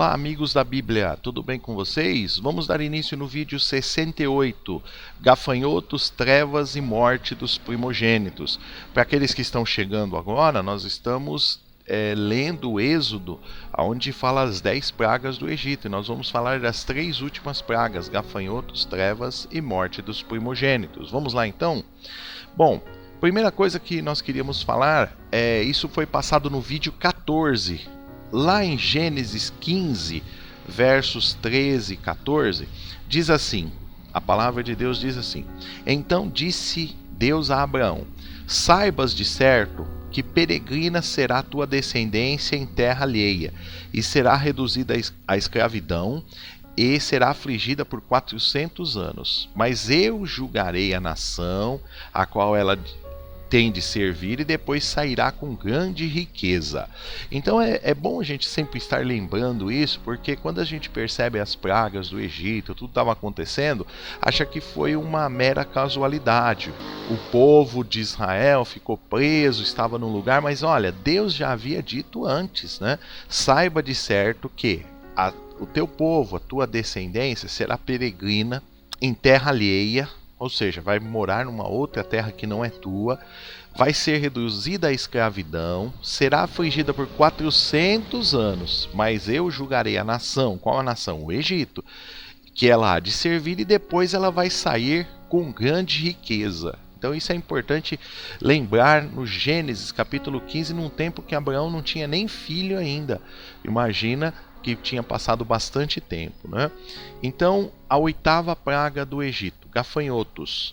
Olá, amigos da Bíblia, tudo bem com vocês? Vamos dar início no vídeo 68, Gafanhotos, Trevas e Morte dos Primogênitos. Para aqueles que estão chegando agora, nós estamos lendo o Êxodo, onde fala as 10 pragas do Egito, e nós vamos falar das 3 últimas pragas, gafanhotos, trevas e morte dos primogênitos. Vamos lá então? Bom, primeira coisa que nós queríamos falar, isso foi passado no vídeo 14, lá em Gênesis 15, versos 13 e 14, diz assim, a palavra de Deus diz assim: Então disse Deus a Abraão: Saibas de certo que peregrina será a tua descendência em terra alheia, e será reduzida à escravidão, e será afligida por 400 anos. Mas eu julgarei a nação a qual ela tem de servir, e depois sairá com grande riqueza. Então é bom a gente sempre estar lembrando isso, porque quando a gente percebe as pragas do Egito, tudo estava acontecendo, acha que foi uma mera casualidade. O povo de Israel ficou preso, estava num lugar, mas olha, Deus já havia dito antes, né? Saiba de certo que o teu povo, a tua descendência, será peregrina em terra alheia, ou seja, vai morar numa outra terra que não é tua, vai ser reduzida à escravidão, será afligida por 400 anos, mas eu julgarei a nação. Qual a nação? O Egito, que ela há de servir, e depois ela vai sair com grande riqueza. Então isso é importante lembrar no Gênesis capítulo 15, num tempo que Abraão não tinha nem filho ainda. Imagina que tinha passado bastante tempo, né? Então, a 8ª praga do Egito, gafanhotos.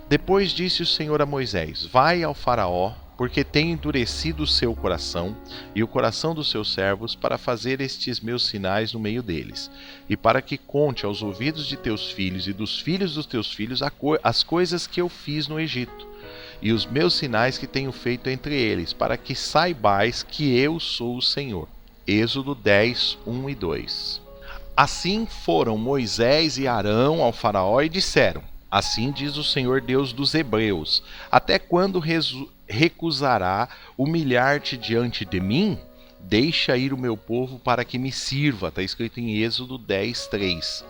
Depois disse o Senhor a Moisés: Vai ao faraó, porque tem endurecido o seu coração e o coração dos seus servos para fazer estes meus sinais no meio deles, e para que conte aos ouvidos de teus filhos e dos filhos dos teus filhos as coisas que eu fiz no Egito, e os meus sinais que tenho feito entre eles, para que saibais que eu sou o Senhor. Êxodo 10, 1 e 2. Assim foram Moisés e Arão ao faraó e disseram: Assim diz o Senhor Deus dos Hebreus: Até quando recusará humilhar-te diante de mim? Deixa ir o meu povo para que me sirva. Está escrito em Êxodo 10, 3.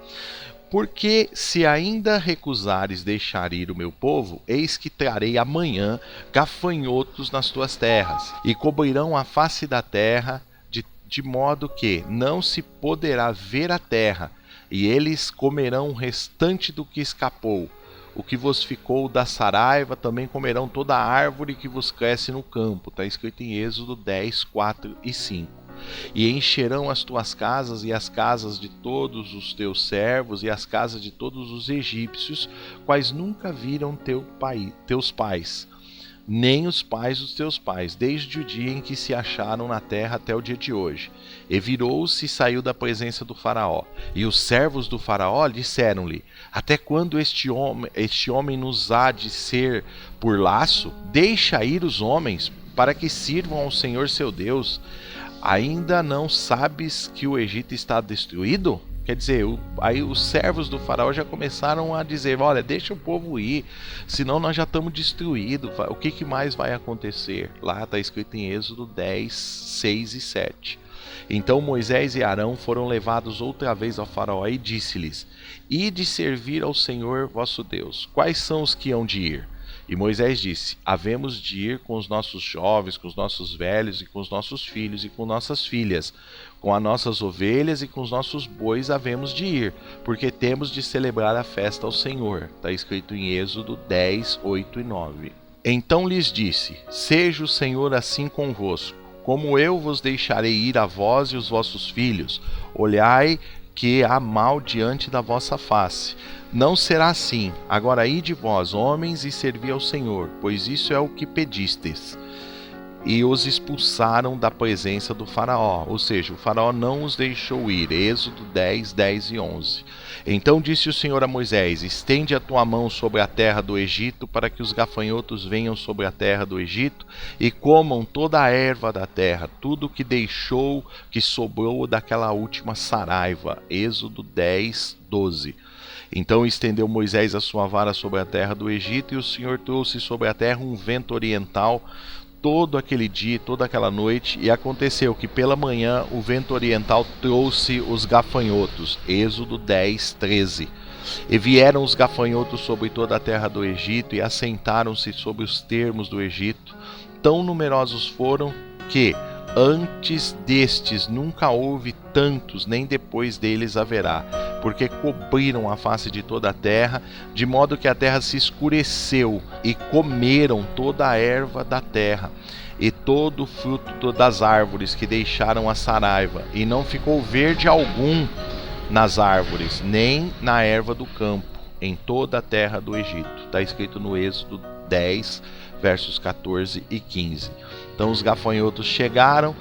Porque se ainda recusares deixar ir o meu povo, eis que trarei amanhã gafanhotos nas tuas terras, e cobrirão a face da terra, de modo que não se poderá ver a terra, e eles comerão o restante do que escapou. O que vos ficou da saraiva também comerão toda a árvore que vos cresce no campo. Está escrito em Êxodo 10, 4 e 5. E encherão as tuas casas e as casas de todos os teus servos e as casas de todos os egípcios, quais nunca viram teus pais, nem os pais dos teus pais, desde o dia em que se acharam na terra até o dia de hoje. E virou-se e saiu da presença do faraó. E os servos do faraó disseram-lhe: Até quando este homem nos há de ser por laço? Deixa ir os homens, para que sirvam ao Senhor seu Deus. Ainda não sabes que o Egito está destruído? Quer dizer, aí os servos do faraó já começaram a dizer: olha, deixa o povo ir, senão nós já estamos destruídos. O que mais vai acontecer? Lá está escrito em Êxodo 10, 6 e 7. Então Moisés e Arão foram levados outra vez ao faraó e disse-lhes: Ide servir ao Senhor vosso Deus. Quais são os que hão de ir? E Moisés disse: Havemos de ir com os nossos jovens, com os nossos velhos, e com os nossos filhos, e com nossas filhas, com as nossas ovelhas e com os nossos bois havemos de ir, porque temos de celebrar a festa ao Senhor. Está escrito em Êxodo 10, 8 e 9. Então lhes disse: Seja o Senhor assim convosco, como eu vos deixarei ir a vós e os vossos filhos. Olhai que há mal diante da vossa face. Não será assim. Agora ide vós, homens, e servi ao Senhor, pois isso é o que pedistes. E os expulsaram da presença do faraó, ou seja, o faraó não os deixou ir. Êxodo 10, 10 e 11. Então disse o Senhor a Moisés: Estende a tua mão sobre a terra do Egito, para que os gafanhotos venham sobre a terra do Egito e comam toda a erva da terra, tudo que deixou, que sobrou daquela última saraiva. Êxodo 10, 12. Então estendeu Moisés a sua vara sobre a terra do Egito, e o Senhor trouxe sobre a terra um vento oriental todo aquele dia, toda aquela noite, e aconteceu que pela manhã o vento oriental trouxe os gafanhotos. Êxodo 10, 13. E vieram os gafanhotos sobre toda a terra do Egito e assentaram-se sobre os termos do Egito. Tão numerosos foram que antes destes nunca houve tantos, nem depois deles haverá, porque cobriram a face de toda a terra, de modo que a terra se escureceu, e comeram toda a erva da terra, e todo o fruto das árvores que deixaram a saraiva, e não ficou verde algum nas árvores, nem na erva do campo, em toda a terra do Egito. Está escrito no Êxodo 10, versos 14 e 15. Então os gafanhotos chegaram,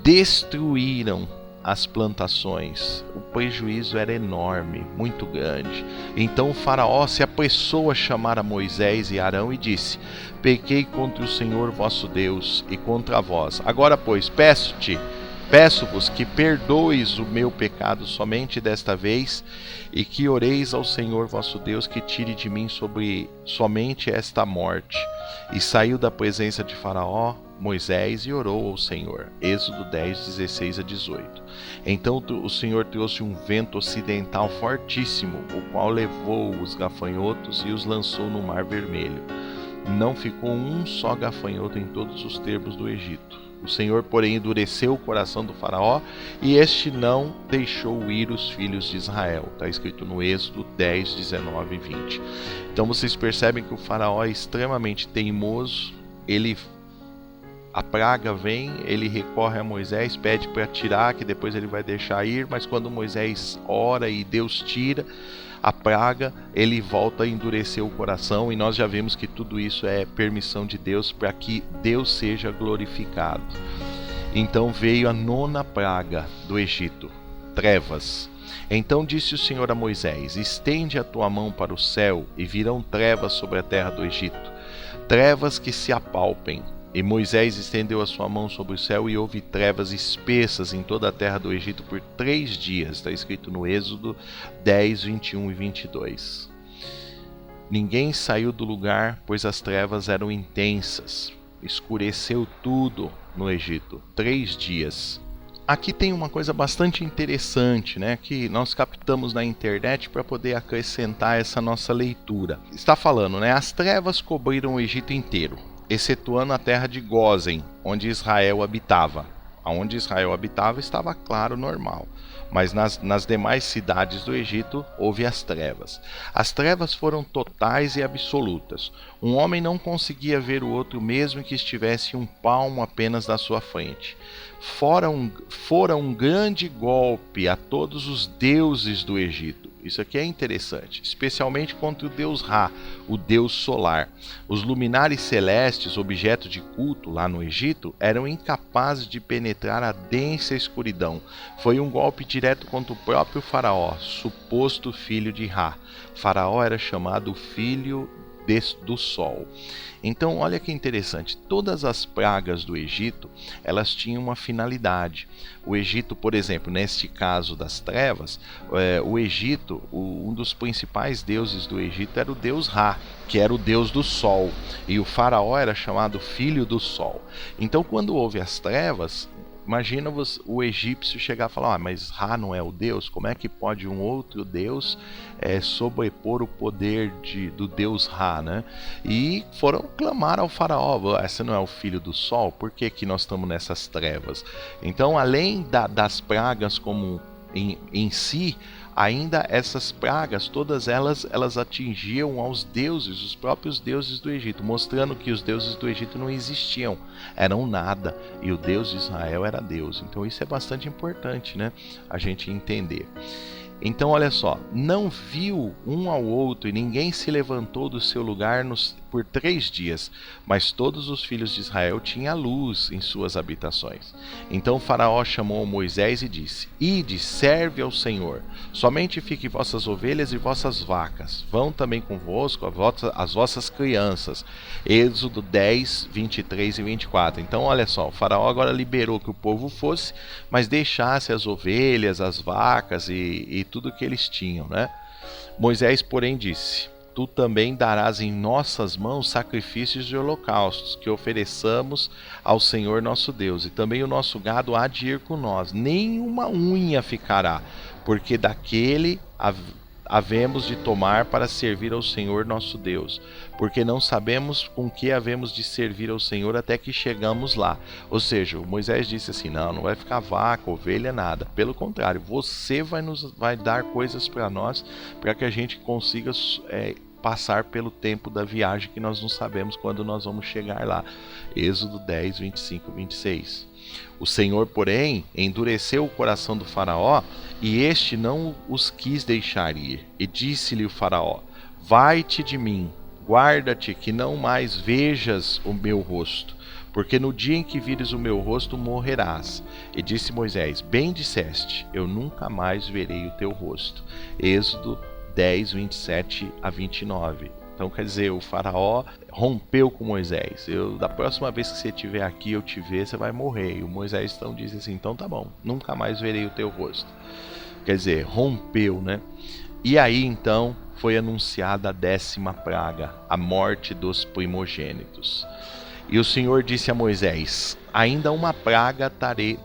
destruíram as plantações. O prejuízo era enorme, muito grande. Então o faraó se apressou a chamar a Moisés e Arão e disse: pequei contra o Senhor vosso Deus e contra vós. Agora, pois, peço-vos que perdoeis o meu pecado somente desta vez, e que oreis ao Senhor vosso Deus que tire de mim somente esta morte. E saiu da presença de Faraó Moisés e orou ao Senhor. Êxodo 10, 16 a 18. Então o Senhor trouxe um vento ocidental fortíssimo, o qual levou os gafanhotos e os lançou no Mar Vermelho. Não ficou um só gafanhoto em todos os termos do Egito. O Senhor, porém, endureceu o coração do faraó, e este não deixou ir os filhos de Israel. Está escrito no Êxodo 10, 19 e 20. Então vocês percebem que o faraó é extremamente teimoso. A praga vem, ele recorre a Moisés, pede para tirar, que depois ele vai deixar ir, mas quando Moisés ora e Deus tira a praga, ele volta a endurecer o coração, e nós já vimos que tudo isso é permissão de Deus para que Deus seja glorificado. Então veio a 9ª praga do Egito, trevas. Então disse o Senhor a Moisés: estende a tua mão para o céu, e virão trevas sobre a terra do Egito, trevas que se apalpem. E Moisés estendeu a sua mão sobre o céu, e houve trevas espessas em toda a terra do Egito por 3 dias. Está escrito no Êxodo 10, 21 e 22. Ninguém saiu do lugar, pois as trevas eram intensas. Escureceu tudo no Egito. 3 dias. Aqui tem uma coisa bastante interessante, né, que nós captamos na internet para poder acrescentar essa nossa leitura. Está falando, né, as trevas cobriram o Egito inteiro, excetuando a terra de Gósen, onde Israel habitava. Onde Israel habitava estava claro, normal, mas nas demais cidades do Egito houve as trevas. As trevas foram totais e absolutas. Um homem não conseguia ver o outro, mesmo que estivesse um palmo apenas da sua frente. Fora um grande golpe a todos os deuses do Egito. Isso aqui é interessante, especialmente contra o deus Ra, o deus solar. Os luminares celestes, objeto de culto lá no Egito, eram incapazes de penetrar a densa escuridão. Foi um golpe direto contra o próprio faraó, suposto filho de Ra. Faraó era chamado filho do sol. Então, olha que interessante, todas as pragas do Egito, elas tinham uma finalidade. O Egito, por exemplo, neste caso das trevas, o Egito, um dos principais deuses do Egito era o deus Ra, que era o deus do sol, e o faraó era chamado filho do sol. Então, quando houve as trevas, imagina o egípcio chegar e falar: mas Ra não é o Deus? Como é que pode um outro Deus sobrepor o poder do Deus Ra, né? E foram clamar ao faraó: você não é o filho do sol? Por que nós estamos nessas trevas? Então, além das pragas como em si, ainda essas pragas, todas elas atingiam aos deuses, os próprios deuses do Egito, mostrando que os deuses do Egito não existiam, eram nada, e o Deus de Israel era Deus. Então isso é bastante importante, né, a gente entender. Então olha só, não viu um ao outro, e ninguém se levantou do seu lugar por 3 dias, mas todos os filhos de Israel tinham luz em suas habitações. Então o faraó chamou Moisés e disse: ide, serve ao Senhor, somente fiquem vossas ovelhas e vossas vacas, vão também convosco as vossas crianças. Êxodo 10, 23 e 24. Então olha só, o faraó agora liberou que o povo fosse, mas deixasse as ovelhas, as vacas e tudo que eles tinham, né? Moisés, porém, disse: tu também darás em nossas mãos sacrifícios de holocaustos, que ofereçamos ao Senhor nosso Deus. E também o nosso gado há de ir com nós, nenhuma unha ficará, porque daquele havemos de tomar para servir ao Senhor nosso Deus, porque não sabemos com que havemos de servir ao Senhor até que chegamos lá. Ou seja, Moisés disse assim, não vai ficar vaca, ovelha, nada. Pelo contrário, você vai dar coisas para nós, para que a gente consiga passar pelo tempo da viagem, que nós não sabemos quando nós vamos chegar lá. Êxodo 10, 25, 26. O Senhor, porém, endureceu o coração do faraó, e este não os quis deixar ir. E disse-lhe o faraó, vai-te de mim, guarda-te que não mais vejas o meu rosto, porque no dia em que vires o meu rosto morrerás. E disse Moisés, bem disseste, eu nunca mais verei o teu rosto. Êxodo 10, 27 a 29. Então quer dizer, o faraó rompeu com Moisés. Da próxima vez que você estiver aqui, eu te ver, você vai morrer. E o Moisés então diz assim, então tá bom, nunca mais verei o teu rosto. Quer dizer, rompeu, né? E aí então foi anunciada a 10ª praga, a morte dos primogênitos. E o Senhor disse a Moisés, ainda uma praga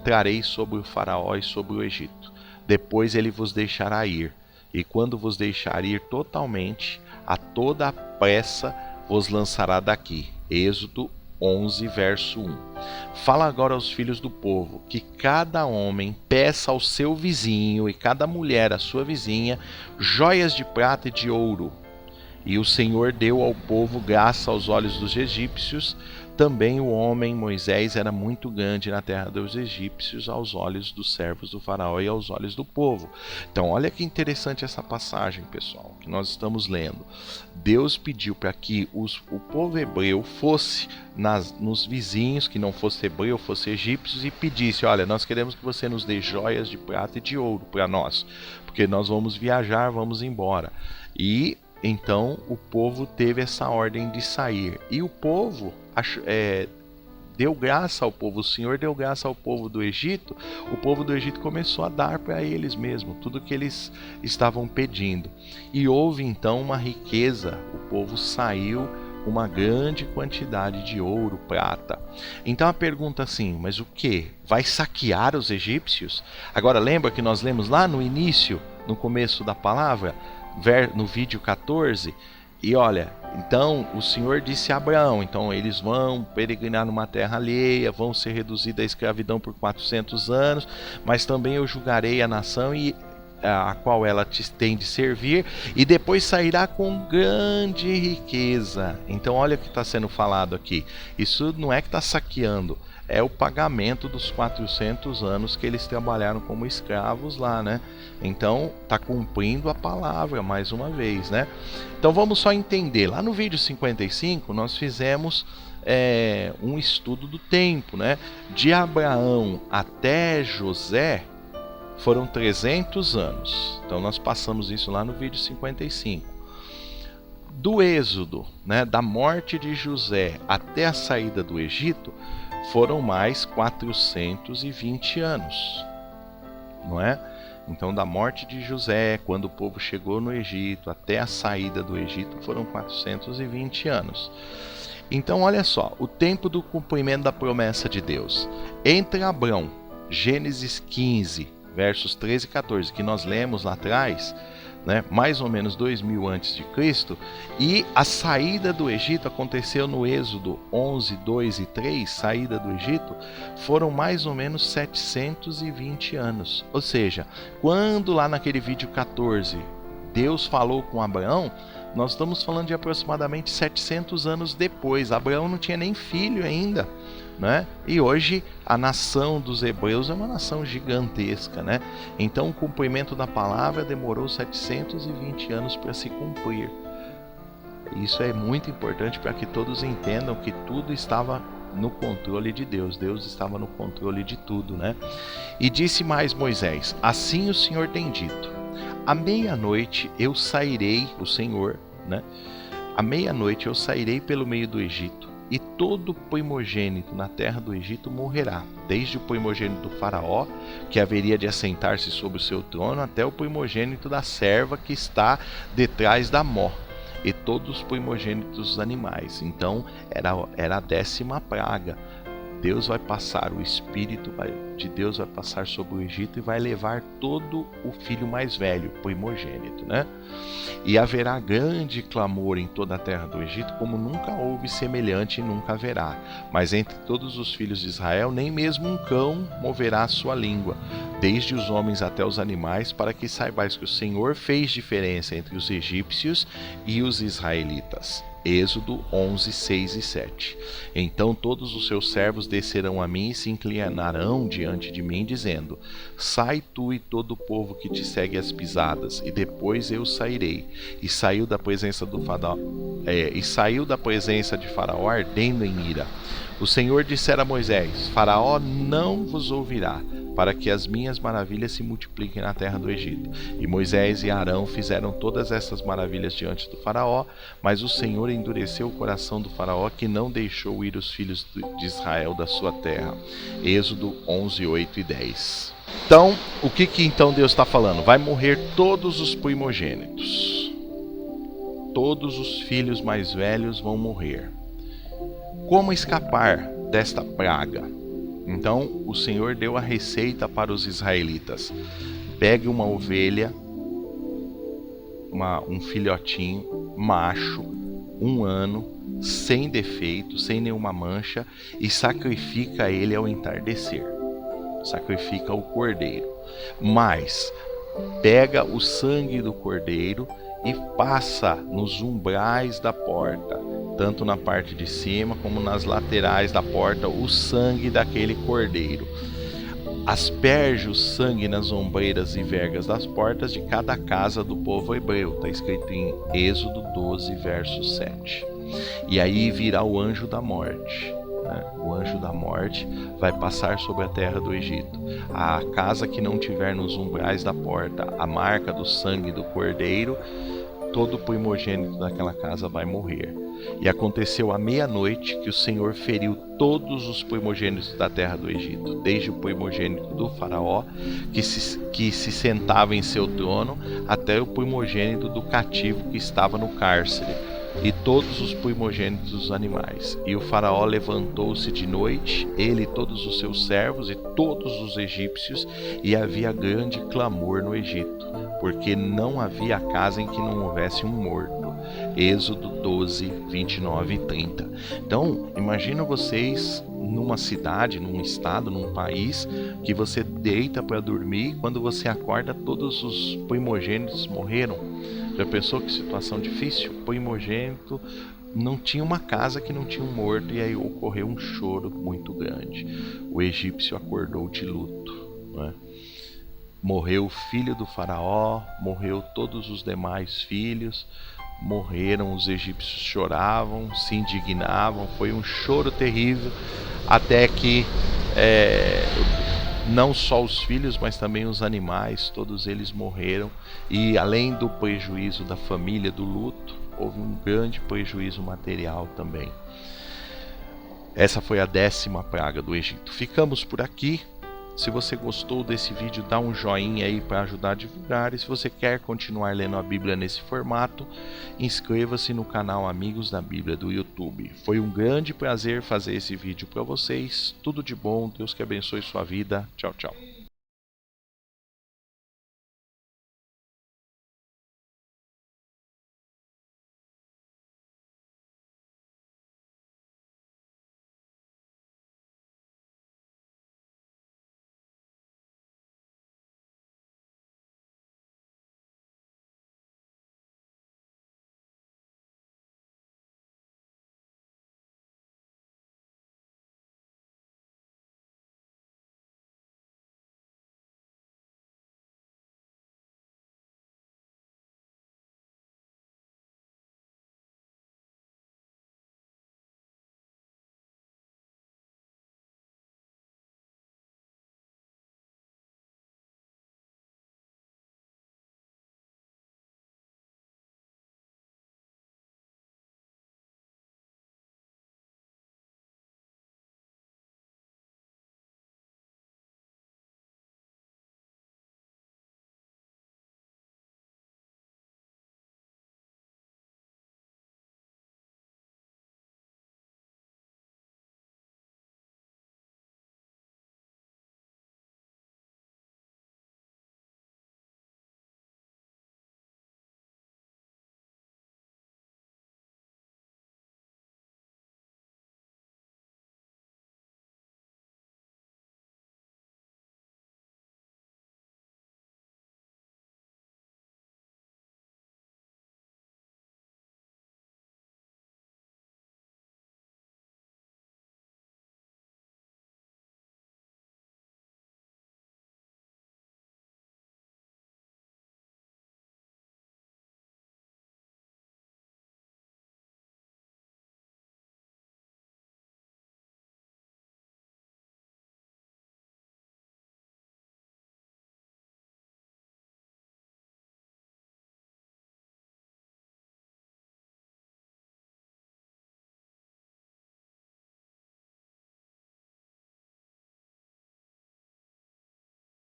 trarei sobre o faraó e sobre o Egito. Depois ele vos deixará ir. E quando vos deixar ir totalmente, a toda a pressa vos lançará daqui. Êxodo 11, verso 1. Fala agora aos filhos do povo, que cada homem peça ao seu vizinho e cada mulher à sua vizinha joias de prata e de ouro. E o Senhor deu ao povo graça aos olhos dos egípcios. Também o homem Moisés era muito grande na terra dos egípcios, aos olhos dos servos do faraó e aos olhos do povo. Então olha que interessante essa passagem, pessoal, que nós estamos lendo. Deus pediu para que o povo hebreu fosse nos vizinhos, que não fosse hebreu, fosse egípcios, e pedisse, olha, nós queremos que você nos dê joias de prata e de ouro para nós, porque nós vamos viajar, vamos embora. E então o povo teve essa ordem de sair. E o povo deu graça ao povo, o Senhor deu graça ao povo do Egito. O povo do Egito começou a dar para eles mesmo tudo que eles estavam pedindo. E houve então uma riqueza, o povo saiu com uma grande quantidade de ouro, prata. Então a pergunta assim, mas o que? Vai saquear os egípcios? Agora lembra que nós lemos lá no início, no começo da palavra, no vídeo 14, e olha, então o Senhor disse a Abraão, então eles vão peregrinar numa terra alheia, vão ser reduzidos à escravidão por 400 anos, mas também eu julgarei a nação a qual ela te tem de servir, e depois sairá com grande riqueza. Então olha o que está sendo falado aqui, isso não é que está saqueando, é o pagamento dos 400 anos que eles trabalharam como escravos lá, né? Então está cumprindo a palavra mais uma vez, né? Então vamos só entender, lá no vídeo 55 nós fizemos um estudo do tempo, né? De Abraão até José foram 300 anos, então nós passamos isso lá no vídeo 55. Do Êxodo, né, da morte de José até a saída do Egito, foram mais 420 anos, não é? Então da morte de José, quando o povo chegou no Egito, até a saída do Egito, foram 420 anos. Então olha só, o tempo do cumprimento da promessa de Deus. Entre Abrão, Gênesis 15, versos 13 e 14, que nós lemos lá atrás, né, mais ou menos 2000 a.C., e a saída do Egito aconteceu no Êxodo 11, 2 e 3, saída do Egito, foram mais ou menos 720 anos. Ou seja, quando lá naquele vídeo 14 Deus falou com Abraão, nós estamos falando de aproximadamente 700 anos depois. Abraão não tinha nem filho ainda, né? E hoje a nação dos hebreus é uma nação gigantesca, né? Então o cumprimento da palavra demorou 720 anos para se cumprir. Isso é muito importante para que todos entendam que tudo estava no controle de Deus. Deus estava no controle de tudo, né? E disse mais Moisés, assim o Senhor tem dito, à meia-noite eu sairei, o Senhor, né? À meia-noite eu sairei pelo meio do Egito, e todo primogênito na terra do Egito morrerá, desde o primogênito do faraó, que haveria de assentar-se sobre o seu trono, até o primogênito da serva que está detrás da mó. e todos os primogênitos dos animais. Então era a 10ª praga. Deus vai passar, o Espírito de Deus vai passar sobre o Egito e vai levar todo o filho mais velho, primogênito, né? E haverá grande clamor em toda a terra do Egito, como nunca houve semelhante e nunca haverá. Mas entre todos os filhos de Israel, nem mesmo um cão moverá a sua língua, desde os homens até os animais, para que saibais que o Senhor fez diferença entre os egípcios e os israelitas. Êxodo 11, 6 e 7. Então todos os seus servos descerão a mim e se inclinarão diante de mim, dizendo: Sai tu e todo o povo que te segue as pisadas, e depois eu sairei. E saiu da presença de Faraó ardendo em ira. O Senhor dissera a Moisés: Faraó não vos ouvirá, para que as minhas maravilhas se multipliquem na terra do Egito. E Moisés e Arão fizeram todas essas maravilhas diante do Faraó, mas o Senhor endureceu o coração do Faraó, que não deixou ir os filhos de Israel da sua terra. Êxodo 11, 8 e 10. Então, o que então Deus está falando? Vai morrer todos os primogênitos. Todos os filhos mais velhos vão morrer. Como escapar desta praga? Então o Senhor deu a receita para os israelitas: pegue uma ovelha, um filhotinho, macho, 1 ano, sem defeito, sem nenhuma mancha, e sacrifica ele ao entardecer. Sacrifica o cordeiro. Mas pega o sangue do cordeiro e passa nos umbrais da porta, tanto na parte de cima como nas laterais da porta, o sangue daquele cordeiro. Asperge o sangue nas ombreiras e vergas das portas de cada casa do povo hebreu. Está escrito em Êxodo 12, verso 7. E aí virá o anjo da morte. O anjo da morte vai passar sobre a terra do Egito. A casa que não tiver nos umbrais da porta a marca do sangue do cordeiro, todo primogênito daquela casa vai morrer. E aconteceu à meia-noite que o Senhor feriu todos os primogênitos da terra do Egito, desde o primogênito do faraó, que se sentava em seu trono, até o primogênito do cativo que estava no cárcere, e todos os primogênitos dos animais. E o faraó levantou-se de noite, ele e todos os seus servos e todos os egípcios, e havia grande clamor no Egito, porque não havia casa em que não houvesse um morto. Êxodo 12, 29 e 30. Então, imagina vocês numa cidade, num estado, num país, que você deita para dormir e quando você acorda todos os primogênitos morreram. Já pensou que situação difícil? O primogênito não tinha uma casa que não tinha um morto, e aí ocorreu um choro muito grande. O egípcio acordou de luto, né? Morreu o filho do faraó, morreu todos os demais filhos, morreram, os egípcios choravam, se indignavam, foi um choro terrível, até que não só os filhos, mas também os animais, todos eles morreram. E além do prejuízo da família, do luto, houve um grande prejuízo material também. Essa foi a 10ª praga do Egito. Ficamos por aqui. Se você gostou desse vídeo, dá um joinha aí para ajudar a divulgar. E se você quer continuar lendo a Bíblia nesse formato, inscreva-se no canal Amigos da Bíblia do YouTube. Foi um grande prazer fazer esse vídeo para vocês. Tudo de bom, Deus que abençoe sua vida. Tchau, tchau.